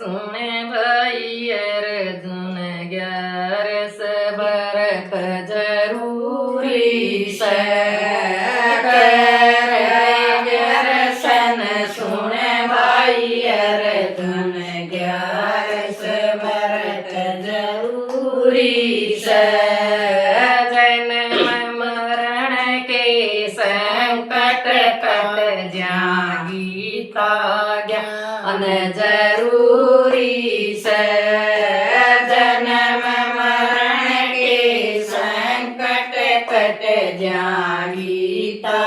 सुने भाई अर्जुन 11 बरत जरूरी से सन सुने भाई अर्जुन 11 बरत जरूरी से जन्म मरण के संकट कट ज्ञान गीता ज्ञान जरूरी से जन्म मरण के संकट कट ज्ञान गीता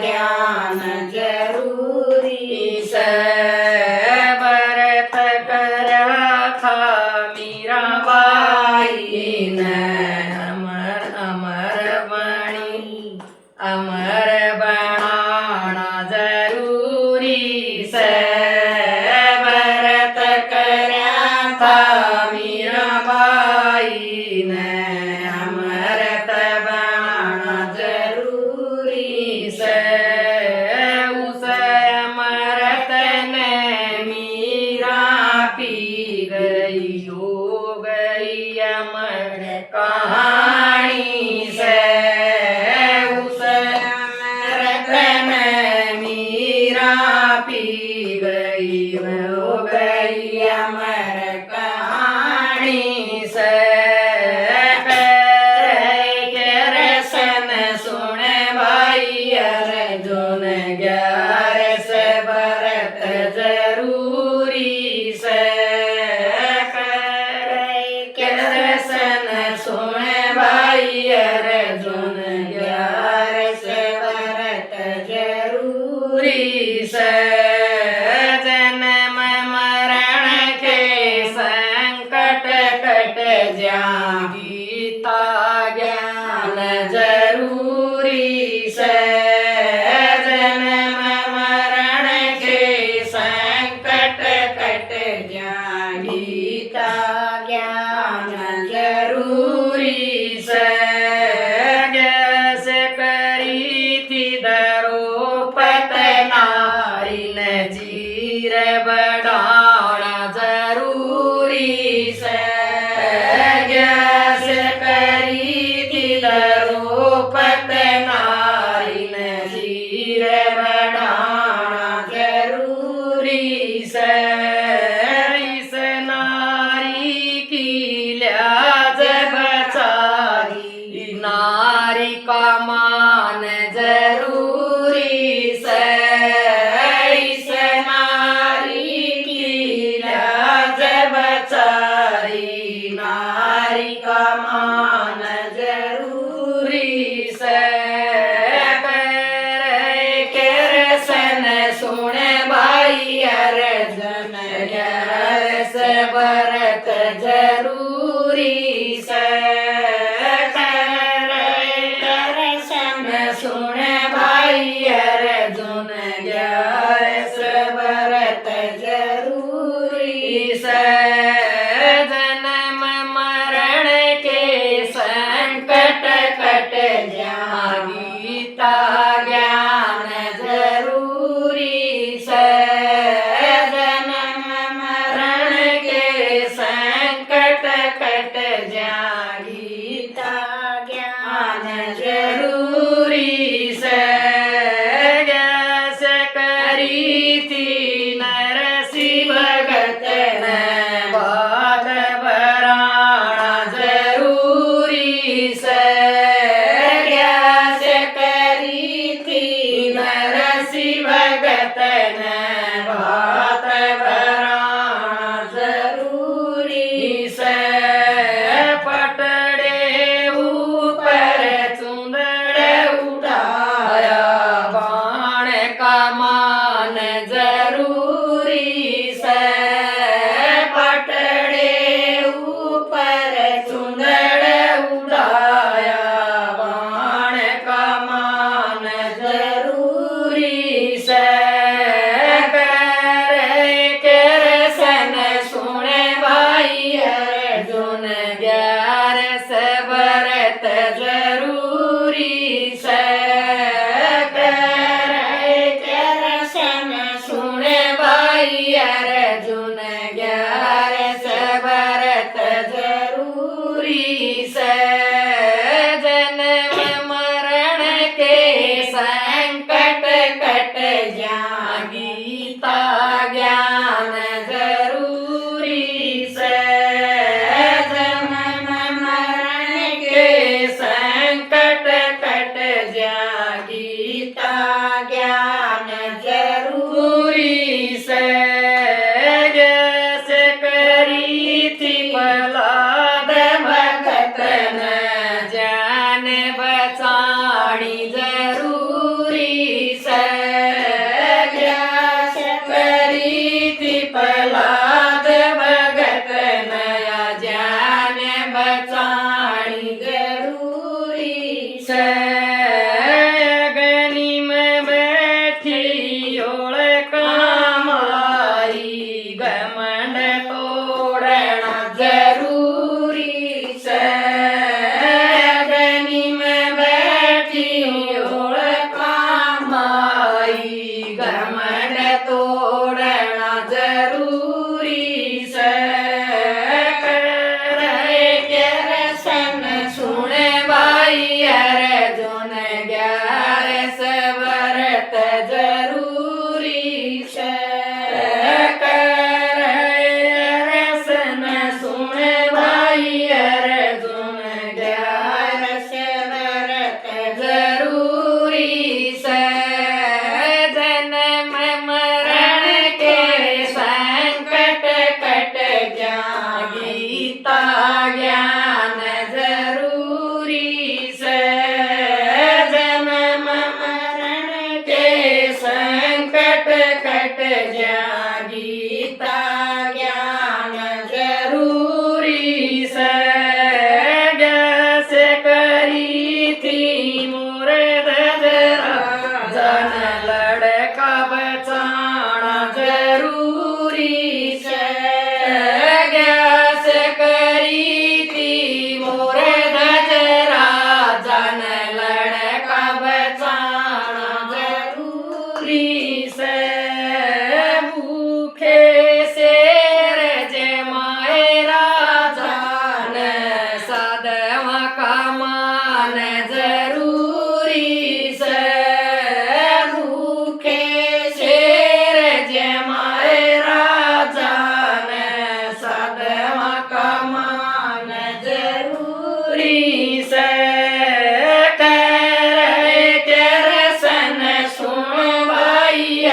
ज्ञान जरूरी से भरत करा था मीराबाई ने अमर अमर वाणी अमर बनाना जरूरी से भरत करा था मीराबाई ने अमृत बनाना जरूरी से उस अमृत ने मीरा पी गई हो गई अमर कहानी से उस अमृत ने मीरा पी गई हो गई अमर कहानी से सन सुने भाई अर्जुन 11 बरत जरूरी से सन सुने भाई अर्जुन 11 बरत जरूरी से जन्म मरण के संकट कट ज्ञान गीता ज्ञान जरूरी से जन्म मरण के संकट कट ज्ञान गीता ज्ञान जरूरी से जैसे करी थी द्रौपद नारी ने चीर बढ़ाना जरूरी से जैसे करी थी द्रौपद नारी ने चीर बढ़ाना जरूरी से इस नारी की लाज बचाई नारी का मान जरूरी से इस नारी की लाज बचाई नारी का मान जरूरी से सन सुने भाई अर्जुन 11 बरत जरूरी से सन सुने भाई अर्जुन 11 बरत जरूरी से जन्म मरण के संकट कट ज्ञान गीता ज्ञान जरूरी से जन्म मरण के संकट कट ज्ञान गीता ज्ञान जरूरी से जैसे करी थी नरसिंह भगत ने बात बराना जरूरी से जैसे करी थी नरसिंह भगत ने बात बराना जरूरी से पटड़े ऊपर चुंदड़ उठाया बाण का मान जरूरी से पटड़े ऊपर चुंदड़ उठाया बाण का मान जरूरी से सन सुने भाई अर्जुन 11 बरत जरूरी से सन सुने भाई अर्जुन 11 से जन्म मरण के संकट कट जाए गीता ज्ञान जरूरी से जन्म मरण के संकट कट जाए गीता ज्ञान जरूरी से जैसे करी थी प्रहलाद भगत न जान बचाणी जरूरी से जैसे करी थी प्रहलाद भगत नया जान बचाणी जरूरी से अग्नि में बैठी ओळ कामाई घमंड तोड़ना जरूरी से अग्नि में बैठी ओळ कामाई घमंड तोड़ना जरूरी से करे के रसन सुने भाई अर्जुन ग्यारस व्रत जरूरी से करे रसन सुने भाई अर्जुन ग्यारस व्रत जरूरी से जन्म मरण के संकट कट जाए गीता ज्ञान जरूरी से जन्म मरण के संकट कट जाए गीता ज्ञान जरूरी से जैसे करी थी मोर धजरा जन लड़का बचाना जरूरी से जैसे करी थी मोर धजरा जन लड़का बचाना जरूरी से भूखे शेर जमाए राजा न सदवा का मान जरूरी से भूखे शेर जमाए राजा न सदवा का मान जरूरी से करे के रसन सुन भाई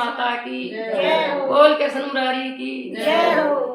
माता की जय हो। बोल कृष्ण मुरारी की जय हो।